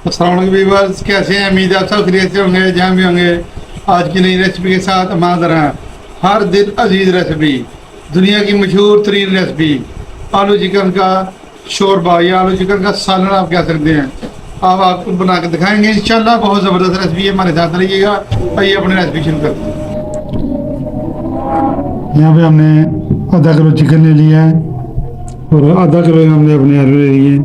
अस्सलाम व्यूअर्स, कैसे हैं? उम्मीद है आप सब खैरियत से होंगे, जहाँ भी होंगे। आज की नई रेसिपी के साथ हम हाजिर हैं। हर दिल अजीज रेसिपी, दुनिया की मशहूर तरीन रेसिपी, आलू चिकन का शोरबा या आलू चिकन का सालन आप कह सकते हैं। अब आपको बना के दिखाएंगे इंशाल्लाह। बहुत ज़बरदस्त रेसिपी है, हमारे साथ रहिएगा। आइए अपनी रेसिपी शुरू करते हैं। यहाँ पे हमने आधा किलो चिकन ले लिया है और आधा किलो हमने अपने आलू ले लिए।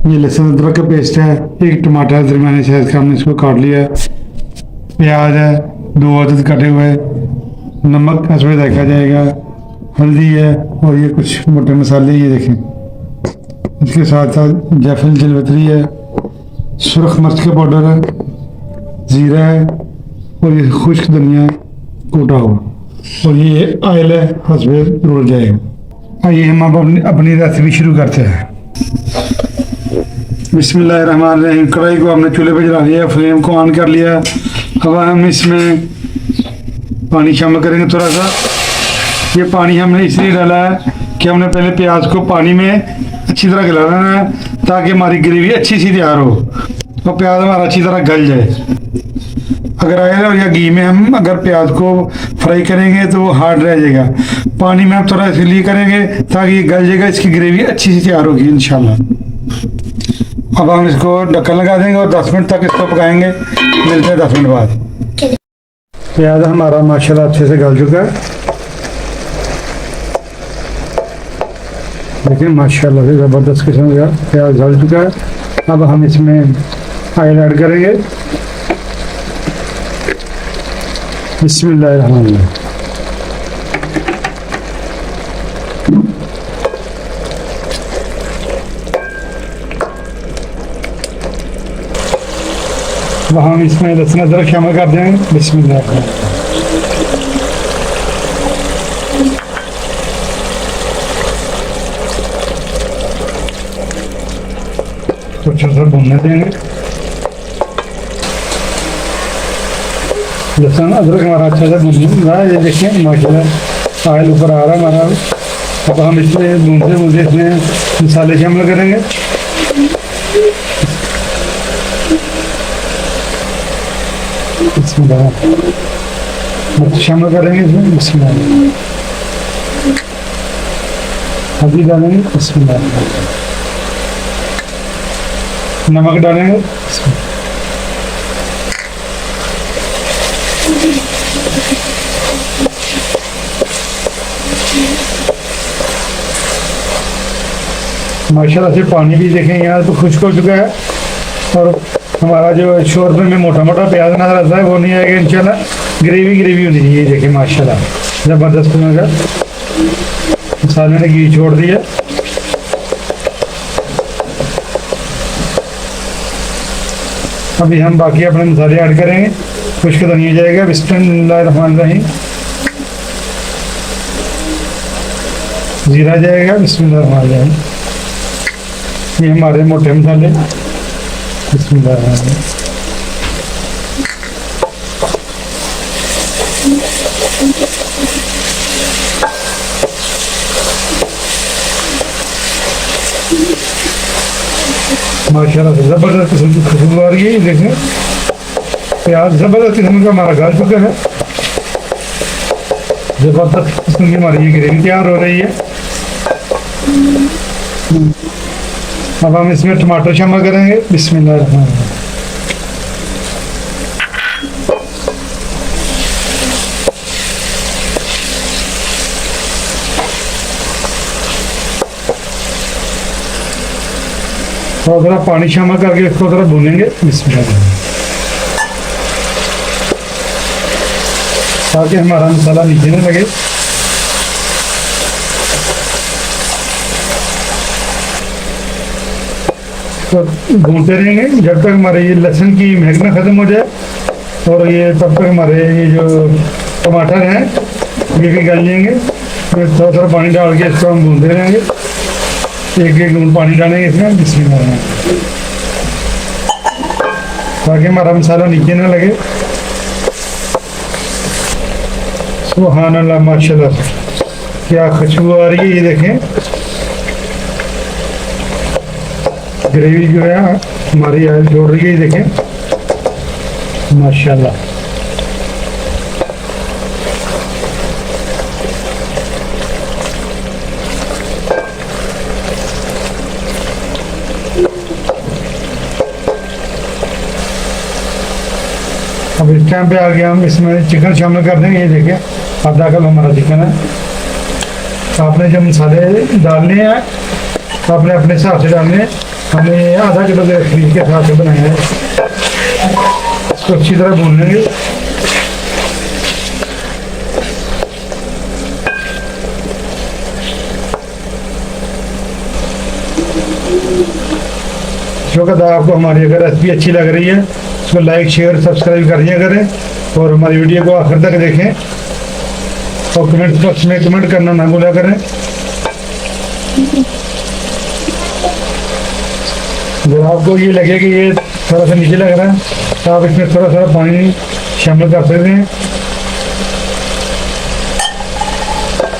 ये लहसुन अदरक का पेस्ट है, एक टमाटर है दरमियाने साइज का, हमने इसको काट लिया है। प्याज है 2 अदद कटे हुए, नमक इसमें देखा जाएगा, हल्दी है और ये कुछ मोटे मसाले ये देखें। इसके साथ साथ जायफल जलवतरी है, सुरख मिर्च का पाउडर है, ज़ीरा है और ये खुश्क धनिया कूटा हुआ और ये ऑयल है, हसबे रोल जाएगा। आइए हम अब अपनी रेसिपी शुरू करते हैं। बिस्मिल्लाहिर्रहमानिर्रहीम। कढ़ाई को हमने चूल्हे पे जला लिया, फ्लेम को ऑन कर लिया। अब हम इसमें पानी शामिल करेंगे थोड़ा सा। ये पानी हमने इसलिए डाला है कि हमने पहले प्याज को पानी में अच्छी तरह गला लेना है ताकि हमारी ग्रेवी अच्छी सी तैयार हो और प्याज हमारा अच्छी तरह गल जाए। अगर ऑयल या घी में हम अगर प्याज को फ्राई करेंगे तो वो हार्ड रह जाएगा। पानी में हम थोड़ा इसलिए करेंगे ताकि ये गल जाएगा, इसकी ग्रेवी अच्छी सी तैयार होगी इंशाल्लाह। अब हम इसको ढक्कन लगा देंगे और 10 मिनट तक इसको पकाएंगे। मिलते हैं 10 मिनट बाद। प्याज हमारा माशाल्लाह अच्छे से गल चुका है, देखिए माशाल्लाह से ज़बरदस्त किस्म का प्याज गल चुका है। अब हम इसमें ऑयल ऐड करेंगे। बिस्मिल्लाहिर्रहमानिर्रहीम। अब हम इसमें लहसुन अदरक शामिल कर देंगे। बिस्मिल्लाह। तो अच्छा सा भूनने देंगे। लहसुन अदरक हमारा अच्छा सा भून रहा है, ये देखिए माशाल्लाह ऑयल ऊपर आ रहा है हमारा। अब हम इसमें भूनते भूनते इसमें मसाले शामिल करेंगे। मिर्च शामिल करेंगे इसमें। बिस्मिल्लाह। हल्दी डालेंगे। बिस्मिल्लाह। नमक डालेंगे। माशाल्लाह से पानी भी देखें यहाँ तो खुश्क हो चुका है और हमारा जो शोरबे में मोटा मोटा प्याज नजर आता है वो नहीं आएगा इंशाल्लाह। ग्रेवी होनी चाहिए। देखिए माशाल्लाह ज़बरदस्त बनेगा। मसाले ने घी छोड़ दिया। अभी हम बाकी अपने मसाले ऐड करेंगे। खुश्क धनिया जाएगा। बिस्मिल्लाहिर्रहमानिर्रहीम। ज़ीरा जाएगा। बिस्मिल्लाहिर्रहमानिर्रहीम। ये हमारे मोटे मसाले। बिस्मिल्लाहिर्रहमानिर्रहीम। माशाल्लाह से ज़बरदस्त किस्म की खुशबू आ रही है। देखें प्याज ज़बरदस्त किस्म का हमारा गल चुका है। ज़बरदस्त किस्म की हमारी ये ग्रेवी तैयार हो रही है। अब हम इसमें टमाटर शामिल करेंगे। बिस्मिल्लाहिर्रहमानिर्रहीम। और थोड़ा पानी शामिल करके इसको थोड़ा भूनेंगे। बिस्मिल्लाह। ताकि हमारा मसाला नीचे न लगे। तो भूनते रहेंगे जब तक हमारे ये लहसुन की महकना ख़त्म हो जाए और ये तब तक हमारे ये जो टमाटर हैं ये भी गल जाएंगे। फिर थोड़ा थोड़ा पानी डाल के इसको हम भूनते रहेंगे। एक एक बूंद पानी डालेंगे इसमें। बिस्मिल्लाह। ताकि हमारा मसाला नीचे ना लगे। सुभान अल्लाह माशाल्लाह क्या खुशबू आ रही है, ये देखें। ग्रेवी जो है हमारी ऑयल छोड़ रही है, देखें माशाल्लाह। अब इस टाइम पे आगे हम इसमें चिकन शामिल कर देंगे। ये देखें आधा किलो हमारा चिकन है। आपने जो मसाले डालने हैं आपने अपने हिसाब से डालने हैं। हमने आधा किलो के खरीद के हिसाब से बनाया है। इसको अच्छी तरह भून लेंगे। जो कहता आपको हमारी अगर रेसिपी अच्छी लग रही है इसको लाइक शेयर सब्सक्राइब करिए करें और हमारी वीडियो को आखिर तक देखें और कमेंट बॉक्स में कमेंट करना ना भूला करें। जब आपको ये लगे कि ये थोड़ा सा नीचे लग रहा है तो आप इसमें थोड़ा सा पानी शामिल कर सकते हैं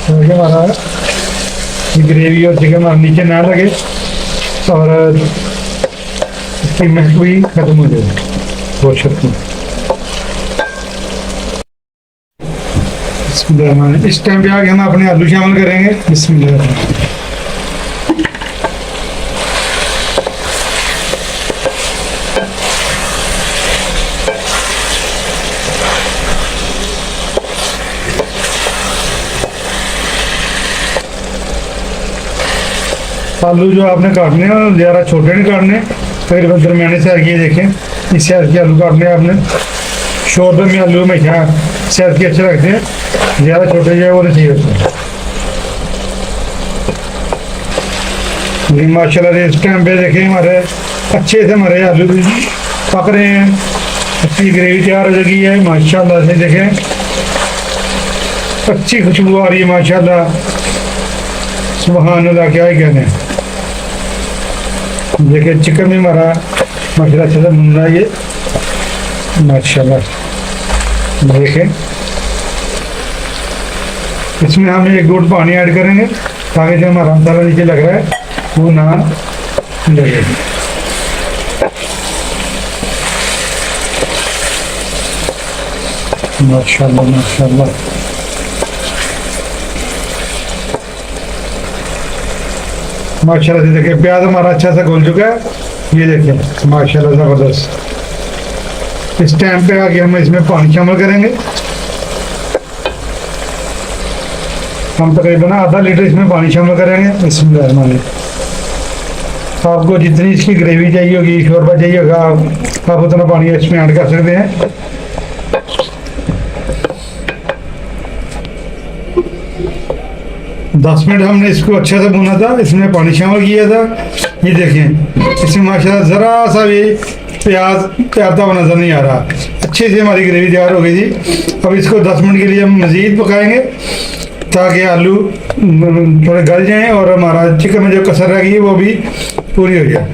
तो हमारा ये ग्रेवी और चिकन हमारा नीचे ना लगे और इसकी महक भी खत्म हो जाए। बहुत शुक्रिया। इस टाइम पे आगे हम अपने आलू शामिल करेंगे। बिस्मिल्लाह। आलू जो आपने काटने हैं ज़्यादा छोटे नहीं काटने, तकरीबन दरमियाने साइज के देखें इस साइज के आलू काटने हैं आपने। शोरबे में आलू हमेशा साइज के अच्छे लगते हैं, ज़्यादा छोटे जो है वो नहीं चाहिए होते। माशाल्लाह इस टाइम पे देखें हमारे अच्छे से हमारे आलू भी पक रहे हैं। अच्छी ग्रेवी तैयार हो चुकी है माशाल्लाह से। देखें अच्छी खुशबू आ रही है माशाल्लाह। सुभान अल्लाह, क्या ही कहने। देखिए चिकन भी हमारा माशाल्लाह अच्छे से भुन रहा है ये माशाल्लाह। देखें इसमें हम एक घूंट पानी ऐड करेंगे ताकि जो हमारा मसाला नीचे लग रहा है वो ना लगे। माशाल्लाह माशाल्लाह। माशाल्लाह से देखिए प्याज हमारा अच्छा सा घुल चुका है। ये देखिए माशाल्लाह ज़बरदस्त। इस टाइम पे आगे हम इसमें पानी शामिल करेंगे। हम तकरीबन आधा लीटर इसमें पानी शामिल करेंगे। इसमें आपको जितनी इसकी ग्रेवी चाहिए होगी, शोरबा चाहिए होगा, आप उतना पानी इसमें ऐड कर सकते हैं। दस मिनट हमने इसको अच्छे से भुना था, इसमें पानी शामिल किया था। ये देखें इसमें माशाल्लाह ज़रा सा भी प्याज प्याता हुआ नज़र नहीं आ रहा। अच्छे से हमारी ग्रेवी तैयार हो गई थी। अब इसको 10 मिनट के लिए हम मज़ीद पकाएंगे ताकि आलू थोड़े गल जाएं और हमारा चिकन में जो कसर रह गई है वो भी पूरी हो जाए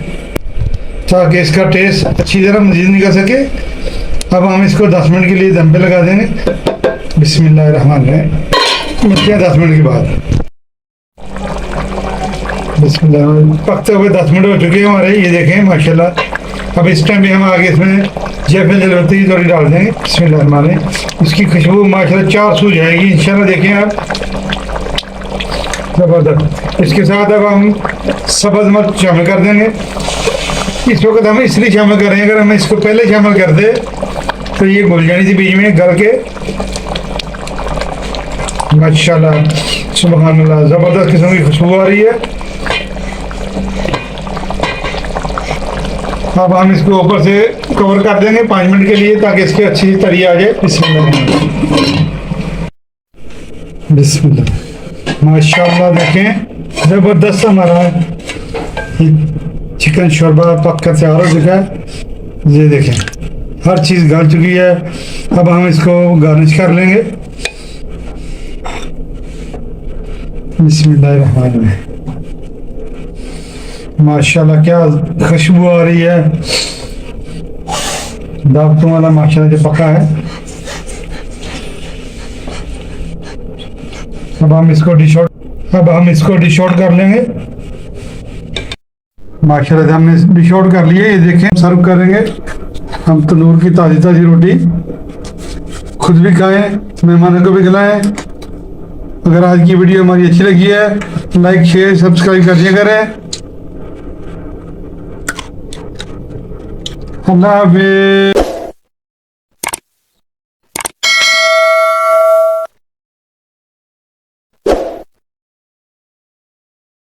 ताकि इसका टेस्ट अच्छी तरह मज़ीद निकल सके। अब हम इसको 10 मिनट के लिए दम पे लगा देंगे। बिस्मिल्लाहिर्रहमानिर्रहीम। मिलते हैं 10 मिनट के बाद। बिस्मिल्लाह। पकते हुए 10 मिनट हो चुके हैं हमारे। ये देखें माशाल्लाह। अब इस टाइम भी हम आगे इसमें जैफल जलवती थोड़ी डाल देंगे। बिस्मिल्लाह। इसकी खुशबू माशाल्लाह 4 सू जाएगी इंशाल्लाह। देखें आप ज़बरदस्त। इसके साथ अब हम सब्ज़ मिर्च शामिल कर देंगे। इस वक्त हम इसलिए शामिल कर रहे हैं, अगर हम इसको पहले शामिल कर दे तो ये घुल जानी थी बीच में गल के। माशाल्लाह सुभान अल्लाह, ज़बरदस्त किस्म की खुशबू आ रही है। अब हम इसको ऊपर से कवर कर देंगे 5 मिनट के लिए ताकि इसकी अच्छी तरी आ जाए। बिस्मिल्लाह। माशाल्लाह देखें ज़बरदस्त हमारा चिकन शोरबा पक कर तैयार हो चुका है। ये देखें हर चीज़ गल चुकी है। अब हम इसको गार्निश कर लेंगे। बिस्मिल्लाहिर्रहमानिर्रहीम। माशाल्लाह क्या खुशबू आ रही है। दावतों वाला माशाल्लाह जो पका है। अब हम इसको डिश आउट कर लेंगे। माशाल्लाह से हमने डिश आउट कर लिया। ये देखें सर्व करेंगे हम तंदूर की ताज़ी ताज़ी रोटी, खुद भी खाएं, मेहमानों को भी खिलाएं। अगर आज की वीडियो हमारी अच्छी लगी है लाइक शेयर सब्सक्राइब कर दिया करें। अल्लाह हाफिज़।